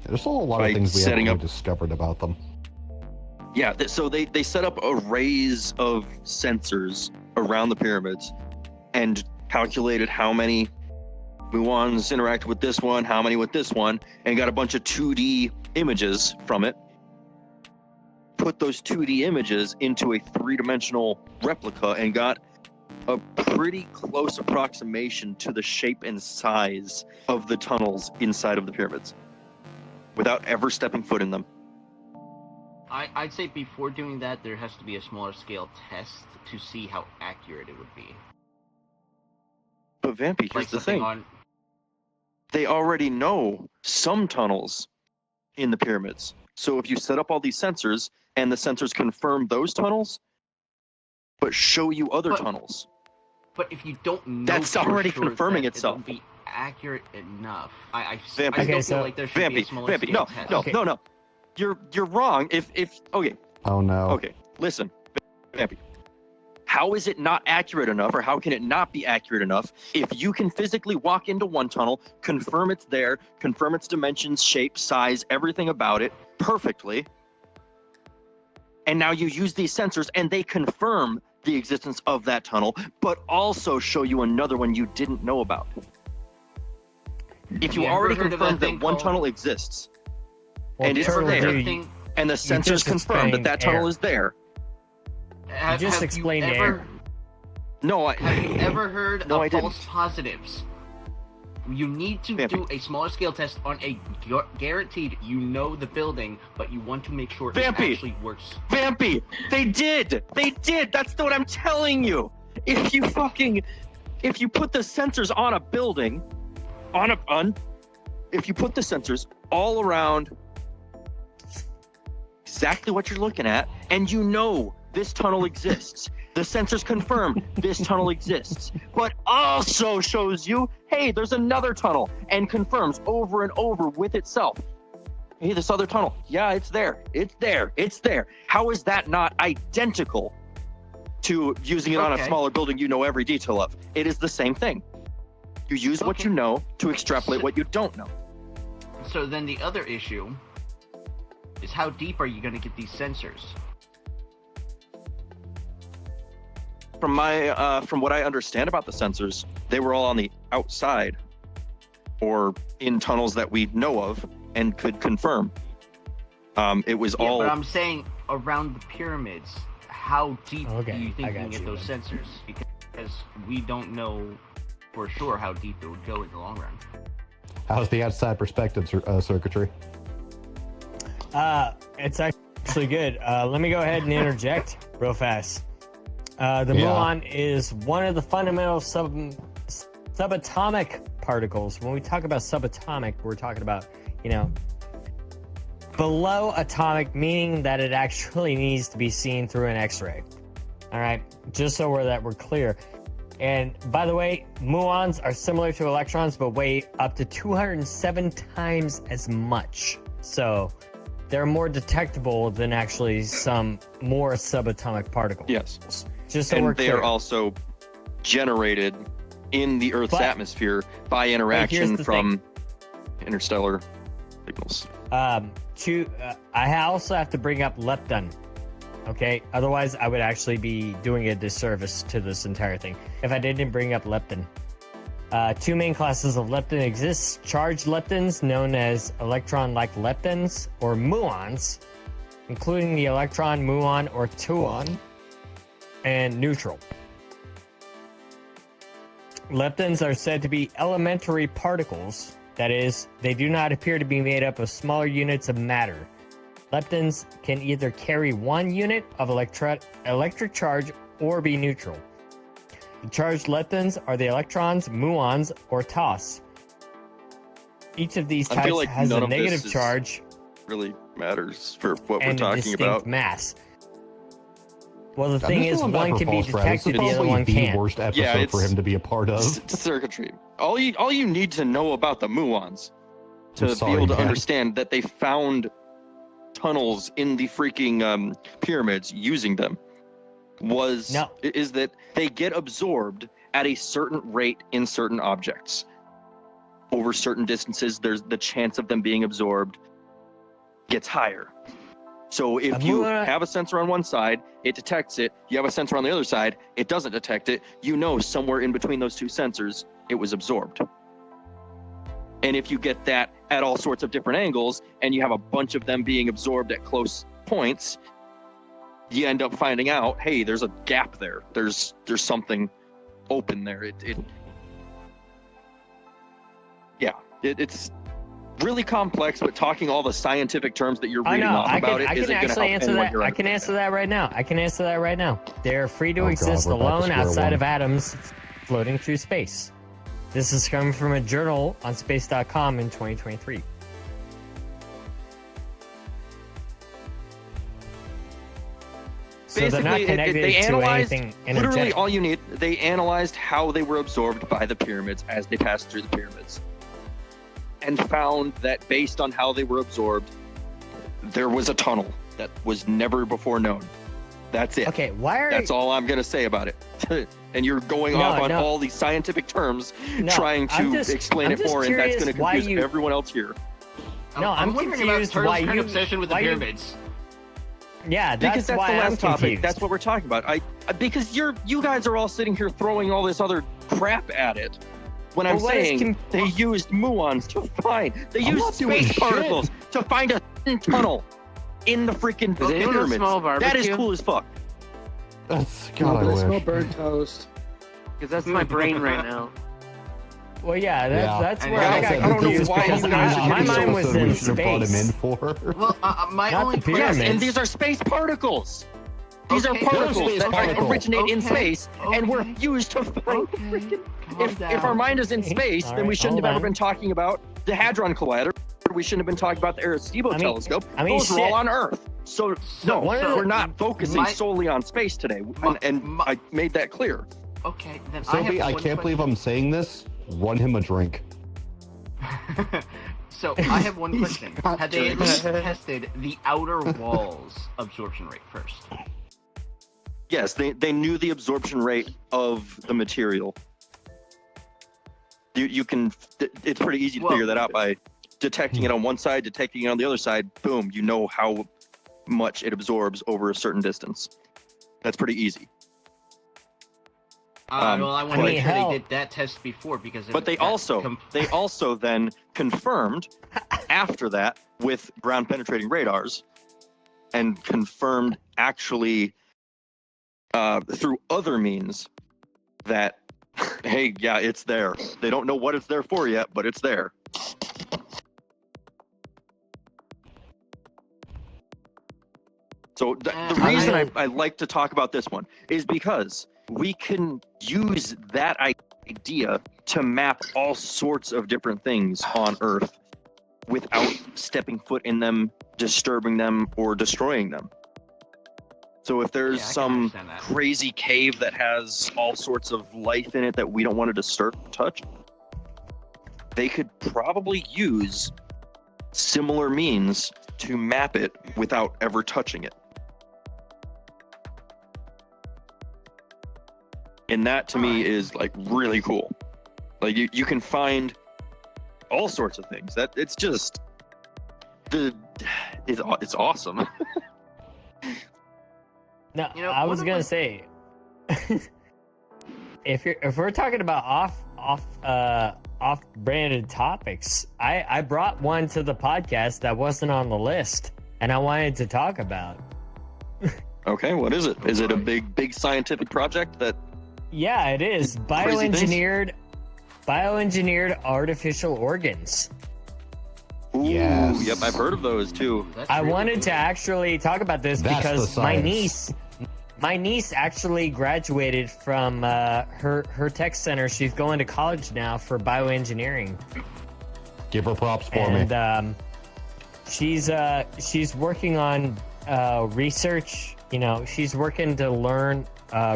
There's still a lot by of things we setting haven't up- discovered about them. Yeah, so they set up arrays of sensors around the pyramids and calculated how many muons interact with this one, how many with this one, and got a bunch of 2D images from it, put those 2D images into a 3-dimensional replica and got a pretty close approximation to the shape and size of the tunnels inside of the pyramids without ever stepping foot in them. I'd say before doing that, there has to be a smaller scale test to see how accurate it would be. But Vampy, here's the something thing. They already know some tunnels in the pyramids. So if you set up all these sensors and the sensors confirm those tunnels, but show you other tunnels. But if you don't know, that's for already sure confirming that itself. It'll be accurate enough. I Vampy. still Okay, feel like there should be a smaller Vampy, scale test. no. You're wrong. If okay. Oh no. Okay, listen, Vampy. How is it not accurate enough, or how can it not be accurate enough if you can physically walk into one tunnel, confirm it's there, confirm its dimensions, shape, size, everything about it perfectly, and now you use these sensors and they confirm the existence of that tunnel, but also show you another one you didn't know about. If you already confirmed that one tunnel exists, and it's Turtle there, Dude, and the sensors just confirm that explained tunnel air. is there. Have just you explained ever, air. No, Have you ever heard No, of I didn't. false positives? You need to Vampy. do a smaller scale test on a guaranteed you know the building, but you want to make sure Vampy. it actually works. Vampy, they did. That's what I'm telling you. If you put the sensors on a building, if you put the sensors all around exactly what you're looking at, and you know this tunnel exists, the sensors confirm this tunnel exists, but also shows you, hey, there's another tunnel, and confirms over and over with itself, hey, this other tunnel, yeah, it's there. How is that not identical to using it on a Okay. smaller building you know every detail of? It is the same thing. You use what Okay. you know to extrapolate what you don't know. So then the other issue is how deep are you going to get these sensors? From what I understand about the sensors, they were all on the outside or in tunnels that we know of and could confirm. It was Yeah, all. but I'm saying around the pyramids, how deep Okay, do you I think you can got get you those then. sensors? Because we don't know for sure how deep it would go in the long run. How's the outside perspective circuitry? It's actually good. Let me go ahead and interject real fast. The Yeah. muon is one of the fundamental subatomic particles. When we talk about subatomic, we're talking about, below atomic, meaning that it actually needs to be seen through an X-ray. All right, just so we're clear. And by the way, muons are similar to electrons, but weigh up to 207 times as much. So they're more detectable than actually some more subatomic particles. Yes. Just so we're And they clear. are also generated in the Earth's But- atmosphere by interaction the from interstellar signals. I also have to bring up lepton. Okay, otherwise I would actually be doing a disservice to this entire thing if I didn't bring up lepton. Two main classes of lepton exist: charged leptons, known as electron-like leptons, or muons, including the electron, muon, or tauon, and neutral. Leptons are said to be elementary particles. That is, they do not appear to be made up of smaller units of matter. Leptons can either carry one unit of electric charge or be neutral. The charged leptons are the electrons, muons, or TOS. Each of these I feel types like has none a of this negative is charge Really matters for what and we're a talking distinct about. mass. Well, the I'm thing just is, going back one for can be false Brad. This is detected, the other probably one the can't. worst episode Yeah, for it's- him to be a part of. Circuitry. All you need to know about the muons to I'm sorry, be able to man. understand that they found tunnels in the freaking pyramids using them is that they get absorbed at a certain rate in certain objects. Over certain distances, there's the chance of them being absorbed gets higher. So if you have a sensor on one side, it detects it. You have a sensor on the other side, it doesn't detect it. You know somewhere in between those two sensors, it was absorbed. And if you get that at all sorts of different angles, and you have a bunch of them being absorbed at close points, you end up finding out, hey, there's a gap there. There's something open there. It's really complex, but talking all the scientific terms that you're I reading know. off I about can isn't going to actually help answer anyone that. here I can answer that right now. I can answer that right now. They're free to Oh, God, exist we're back to alone square outside one. of atoms floating through space. This is coming from a journal on space.com in 2023. So they're not Basically, connected they to analyzed anything literally energetic. all you need. They analyzed how they were absorbed by the pyramids as they passed through the pyramids, and found that based on how they were absorbed, there was a tunnel that was never before known. That's it. Okay, why are That's all I'm gonna say about it. And you're going No, off on no. all these scientific terms, No, trying I'm to just- explain I'm it just more, and that's curious gonna why confuse you- everyone else here. No, I'm wondering about confused Turtle's why current you- obsession with the why you- pyramids. Yeah, Because that's that's why the I'm last topic. confused. That's what we're talking about. Because you guys are all sitting here throwing all this other crap at it. When I'm Well, what is saying they used muons to find, they I'm used not doing space shit. particles to find a tunnel in the freaking Okay, no pyramids. small That is barbecue. cool as fuck. That's No, God, but I I smell wish. burnt toast. Because that's my brain right now. Well, yeah, that's And where like I I got said, I don't know confused why because you guys are my getting mind so was episode in we should have brought him in space. for. Well, my Not only the question. pyramids. And these are space particles. These Okay. are particles They're space that particles. originate in Okay. space and were Okay. used to find Okay. if our mind is in space, All then we right, shouldn't have hold ever on. been talking about the Hadron Collider. We shouldn't have been talking about the Arecibo I mean- telescope. I mean, Those were shit. all on Earth. So no, one of the- we're not focusing My- solely on space today, and I made that clear. Okay, then Sophie, I I have can't believe I'm saying this. Run him a drink. So I have one He's question. got Had they at drinks. least tested the outer walls absorption rate first? Yes, they knew the absorption rate of the material. You can. It's pretty easy to Well- figure that out by detecting it on one side, detecting it on the other side. Boom, you know how much it absorbs over a certain distance. That's pretty easy. Well, I want to I make mean, sure hell- they did that test before because. But they also then confirmed after that with ground penetrating radars, and confirmed actually through other means that hey, yeah, it's there. They don't know what it's there for yet, but it's there. So the reason I like to talk about this one is because we can use that idea to map all sorts of different things on Earth without stepping foot in them, disturbing them, or destroying them. So if there's Yeah, I can some understand that. crazy cave that has all sorts of life in it that we don't want to disturb, touch, they could probably use similar means to map it without ever touching it. And that to me is like really cool. Like you can find all sorts of things. That it's just it's awesome. No, You know, I one was of gonna my- say, if we're talking about off branded topics, I brought one to the podcast that wasn't on the list, and I wanted to talk about. Okay, what is it? Is it a big scientific project that? Yeah, it is Crazy things? bioengineered artificial organs. Ooh, Yes. Yep, I've heard of those too. That's I really wanted cool. to actually talk about this That's because the my niece actually graduated from her tech center. She's going to college now for bioengineering, Give her props for me. and she's working on research. You know, she's working to learn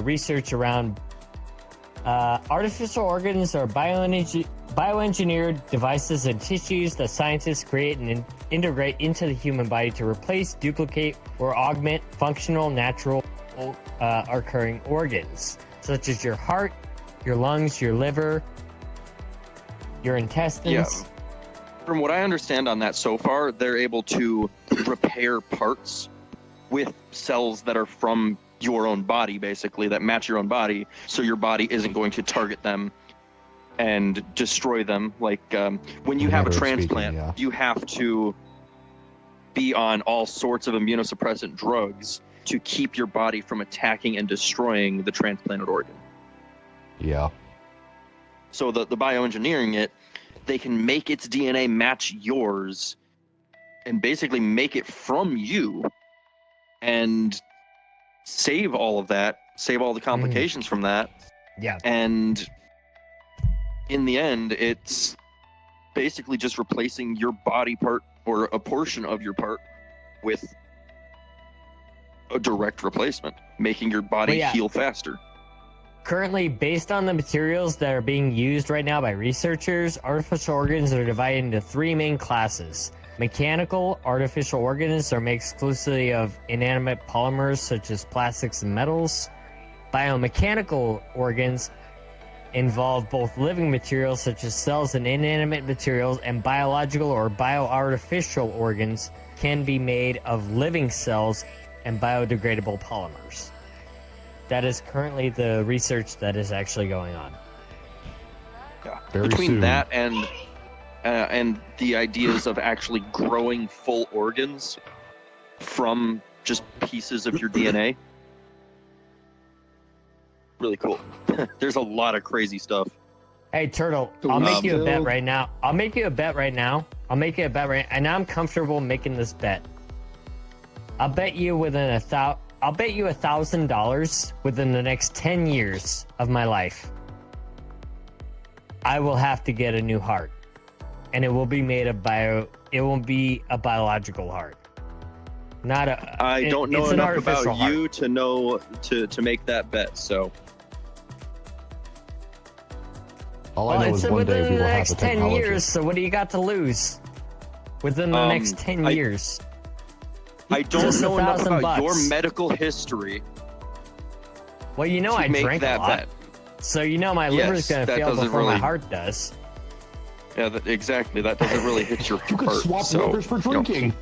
research around artificial organs or bioengineered devices and tissues that scientists create and integrate into the human body to replace, duplicate, or augment functional, natural occurring organs, such as your heart, your lungs, your liver, your intestines. Yeah. From what I understand on that so far, they're able to repair parts with cells that are from your own body, basically, that match your own body, so your body isn't going to target them and destroy them. Like when you have a Generally speaking, transplant, yeah. you have to be on all sorts of immunosuppressant drugs to keep your body from attacking and destroying the transplanted organ. Yeah. So the bioengineering it, they can make its DNA match yours and basically make it from you and save all of that, save all the complications from that. Yeah. And in the end, it's basically just replacing your body part or a portion of your part with a direct replacement, making your body heal faster. Currently, based on the materials that are being used right now by researchers, artificial organs are divided into three main classes. Mechanical artificial organs are made exclusively of inanimate polymers such as plastics and metals. Biomechanical organs involve both living materials such as cells and inanimate materials, and biological or bioartificial organs can be made of living cells and biodegradable polymers. That is currently the research that is actually going on. Yeah. Very Between soon. that and the ideas of actually growing full organs from just pieces of your DNA, really cool. There's a lot of crazy stuff. Hey, Turtle, I'll make you a bet right now. And I'm comfortable making this bet. I'll bet you $1,000 within the next 10 years of my life, I will have to get a new heart. And it will be made of it will be a biological heart. Not a I don't know it's an enough about artificial heart. you to know to make that bet, so All I know it's is one day within we the will have next the 10 technology. years, so what do you got to lose? Within the next 10 years. I don't Just know enough $1,000 about your bucks. medical history Well, you know to I make drank that a lot. bet. So you know my Yes, liver's going to that fail doesn't before my really- heart does. Yeah, exactly. That doesn't really hit your You could heart. swap so, livers for you know. drinking.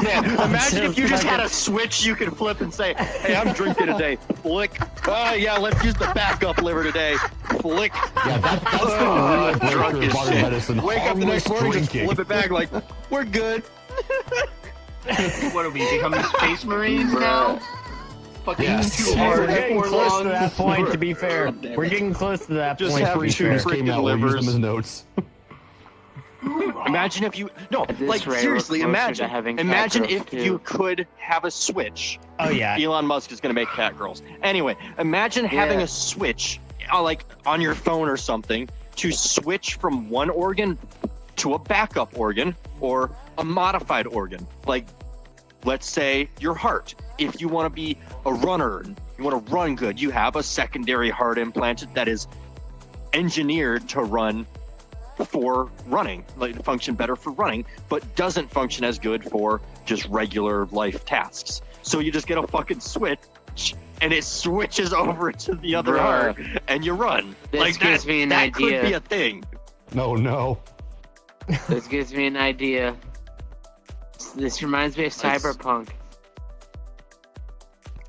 Man, imagine if you just had a switch you could flip and say, "Hey, I'm drinking today." Flick. Yeah, let's use the backup liver today. Flick. Yeah, that's the real Drunk breakthrough as of modern shit. medicine. Wake up the next Harmless morning, just drinking. flip it back like, "We're good." What are we becoming space marines now? Fucking Yes. too Hey, hard we're getting for close long. to that point, to be fair. We're getting close to that Just point, have to be two fair. Just came out. We'll use them as notes. Imagine if you At this like rate, we're seriously. closer to having Imagine cat girls, if too. you could have a switch. Oh, yeah. Elon Musk is going to make cat girls. Anyway, imagine having a switch, like on your phone or something, to switch from one organ to a backup organ or a modified organ. Like, let's say your heart. If you want to be a runner, and you want to run good, you have a secondary heart implanted that is engineered to run for running, like to function better for running, but doesn't function as good for just regular life tasks. So you just get a fucking switch and it switches over to the other Bruh. heart and you run. This like gives that, me an that idea. could be a thing. No. This gives me an idea. This reminds me of Cyberpunk.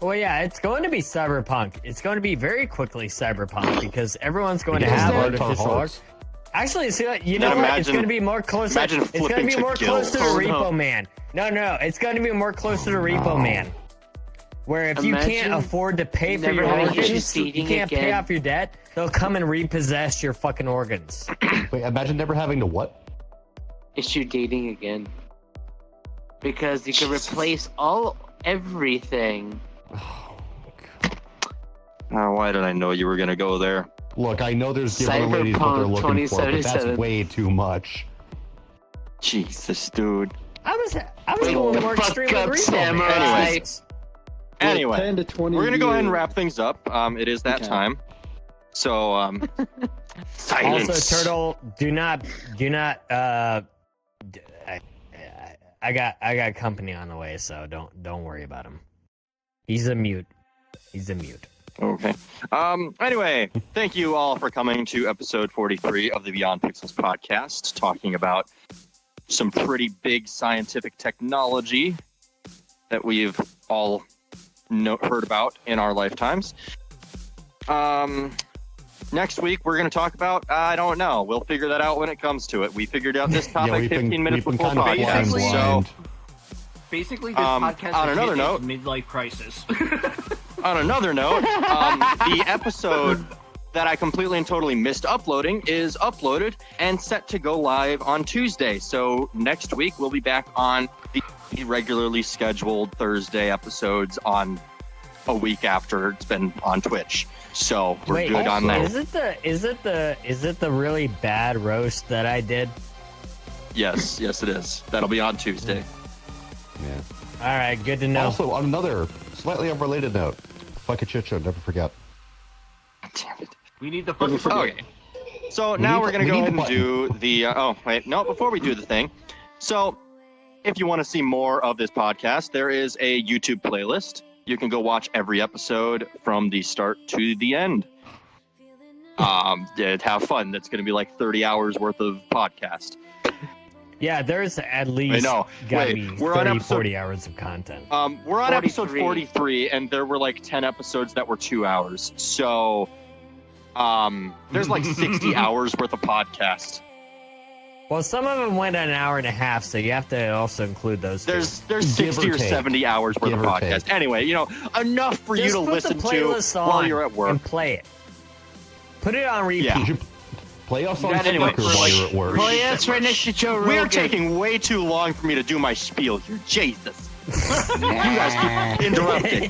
Well, yeah, it's going to be cyberpunk. It's going to be very quickly cyberpunk because everyone's going to Because have they like our artificial hearts. organs. Actually, see, you know Then what? It's imagine- going to be more closer. imagine It's going to flipping be to more close to the Gil. Oh, Repo no. Man. No, it's going to be more closer to Repo Man. Where if you can't Imagine afford to pay for never your having organs, issues you eating can't pay again. off your debt, they'll come and repossess your fucking organs. Wait, imagine never having to what? Issue dating again. Because you can replace everything. Oh, why did I know you were going to go there? Look, I know there's given ladies what they're Cyberpunk looking for, but that's 2077. way too much. Jesus, dude. I was Wake going the more fuck extreme up, with Repo Man. samurai. Anyways. Anyway, 10 to 20 we're going to go ahead and years. wrap things up. It is that Okay. time. So, silence. Also, Turtle, do not. I got company on the way, so don't worry about him. He's a mute. Okay. Anyway, thank you all for coming to episode 43 of the Beyond Pixels podcast, talking about some pretty big scientific technology that we've all heard about in our lifetimes. Next week, we're going to talk about, I don't know. We'll figure that out when it comes to it. We figured out this topic we've 15 minutes we've been before kind of flying podcast. So, blind. Basically, this podcast on is another hitting note- its midlife crisis. On another note, the episode that I completely and totally missed uploading is uploaded and set to go live on Tuesday. So next week we'll be back on the regularly scheduled Thursday episodes on a week after it's been on Twitch. So we're Wait, good on also- that. is it the really bad roast that I did? Yes, it is. That'll be on Tuesday. Yeah. All right, good to know. Also, on another slightly unrelated note, fuck a shit show, never forget. Damn it. We need the fucking. Okay. So We now need we're the- going to we go need ahead the and do the. Before we do the thing. So if you want to see more of this podcast, there is a YouTube playlist. You can go watch every episode from the start to the end. Have fun. That's going to be like 30 hours worth of podcast. Yeah, there's at least know. gotta Wait, be we're on 30, episode- 40 hours of content. We're on episode 43. 43, and there were like 10 episodes that were 2 hours. So there's like 60 hours worth of podcast. Well, some of them went an hour and a half, so you have to also include those. two. There's Give 60 or or take. 70 hours worth Give of or podcast. take. Anyway, enough for you Just to put listen the to playlist on while you're at work. and play it. Put it on repeat. Yeah. You should play us on got it anyway. speaker while you're at work. Oh, yeah, that's right next to Joe Rogan. We are taking way too long for me to do my spiel here. Jesus. You guys keep interrupting.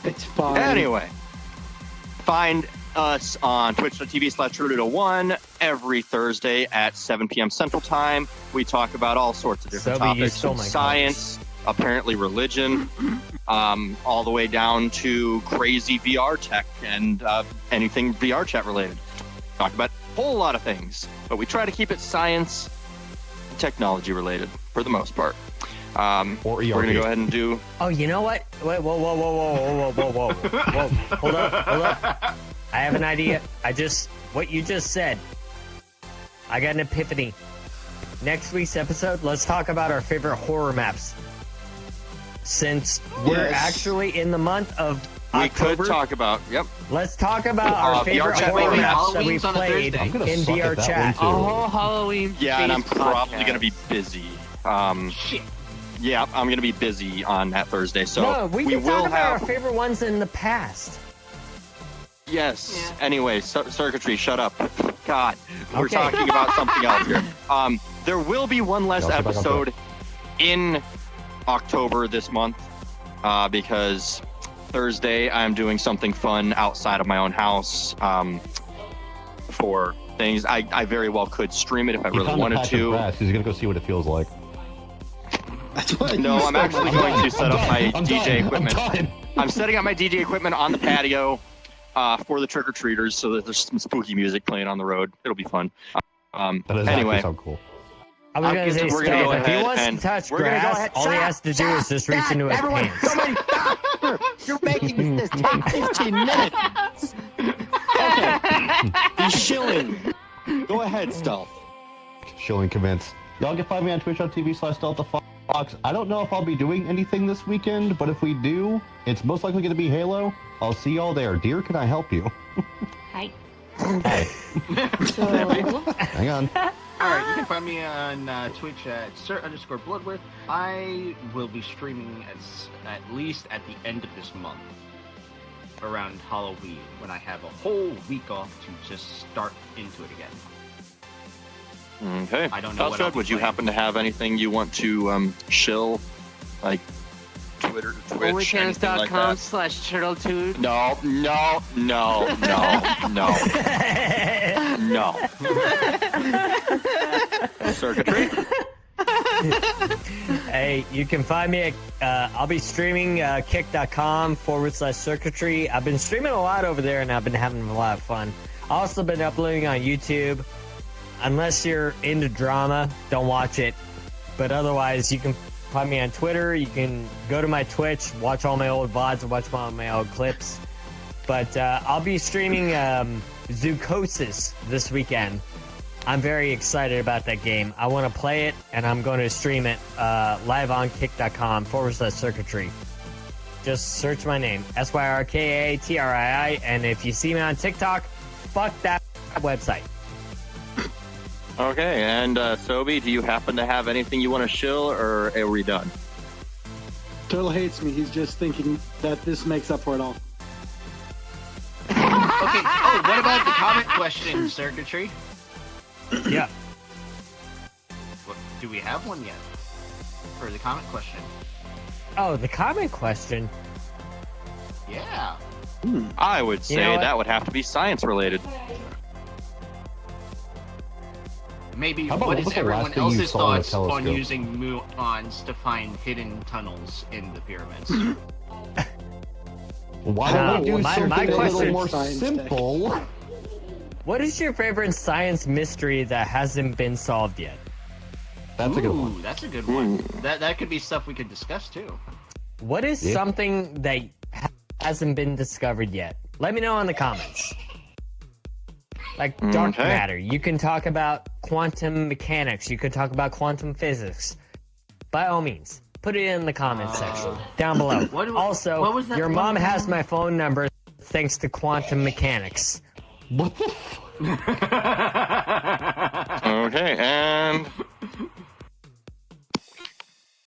It's fine. Anyway, find us on twitch.tv/Turtledoodle1 every Thursday at 7 p.m. Central Time. We talk about all sorts of different Sobe, you topics, stole from my science, apparently religion, all the way down to crazy VR tech and anything VR chat related. Talk about a whole lot of things, but we try to keep it science and technology related for the most part. Or We're going to go ERP. ahead and do... Oh, you know what? Wait, whoa. Hold up. I have an idea. What you just said. I got an epiphany. Next week's episode, let's talk about our favorite horror maps. Since we're Yes. actually in the month of We October, could talk about... Yep. let's talk about our VR favorite chat horror maybe. maps that we Halloween's on a played Thursday. I'm gonna in suck VR at that chat. one, A too. whole Halloween. Yeah, and I'm themed probably podcast. going to be busy. Shit. Yeah, I'm going to be busy on that Thursday. So No, we can will talk about our have... favorite ones in the past. Yes. Yeah. Anyway, circuitry, shut up. God, we're Okay. talking about something else here. There will be one less Yeah, I'll sit back on episode in October this month because Thursday I'm doing something fun outside of my own house for things. I very well could stream it if I He really found a wanted patch of to. grass. He's gonna go see what it feels like. That's why No, you I'm stole actually my going line. to set up my I'm DJ done. equipment. I'm done. I'm setting up my DJ equipment on the patio for the trick-or-treaters so that there's some spooky music playing on the road. It'll be fun. That does Anyway, actually sound cool. I was I going to guess say, we're gonna go Steve, if he ahead wants to and- touch we're gonna go grass, ahead- all he has to do is just reach into his pants. You're making this take 15 minutes. Okay. He's shilling. Go ahead, Stealth. Shilling commence. Y'all can find me on twitch.tv/DeltaFox. I don't know if I'll be doing anything this weekend, but if we do, it's most likely going to be Halo. I'll see y'all there. Dear, can I help you? Hi. Hi. Hang on. Alright, you can find me on Twitch at Sir_Bloodworth. I will be streaming at least at the end of this month, around Halloween, when I have a whole week off to just start into it again. Okay. I don't know what I'll Felshad, be would you playing. happen to have anything you want to shill, like Twitter, Twitch, anything like that? OnlyFans.com/turtletude. No. Circuitry. Hey, you can find me at, I'll be streaming kick.com/circuitry. I've been streaming a lot over there and I've been having a lot of fun. Also been uploading on YouTube. Unless you're into drama, don't watch it. But otherwise, you can find me on Twitter. You can go to my Twitch, watch all my old VODs and watch all my old clips. But I'll be streaming Zoocosis this weekend. I'm very excited about that game. I want to play it, and I'm going to stream it live on kick.com/circuitry. Just search my name, SYRKATRII, and if you see me on TikTok, fuck that website. Okay, and Sobe, do you happen to have anything you want to shill, or are we done? Turtle hates me. He's just thinking that this makes up for it all. Okay. Oh, what about the comment question, Circuitry? Yeah. What, do we have one yet? For the comment question? Oh, the comment question. Yeah. I would say know what? that would have to be science related. Maybe How about what what is was the last everyone thing you else's saw in a thoughts on telescope? using muons to find hidden tunnels in the pyramids? Why don't we do my something a little question- more Science day. simple? What is your favorite science mystery that hasn't been solved yet? That's a good Ooh, one. that's a good one. That could be stuff we could discuss too. What is Yeah. something that hasn't been discovered yet? Let me know in the comments. Like dark Okay. matter. You can talk about quantum mechanics. You could talk about quantum physics. By all means, put it in the comment section down below. what Also, was that your one mom has thing? my phone number thanks to quantum mechanics. What the? Okay, and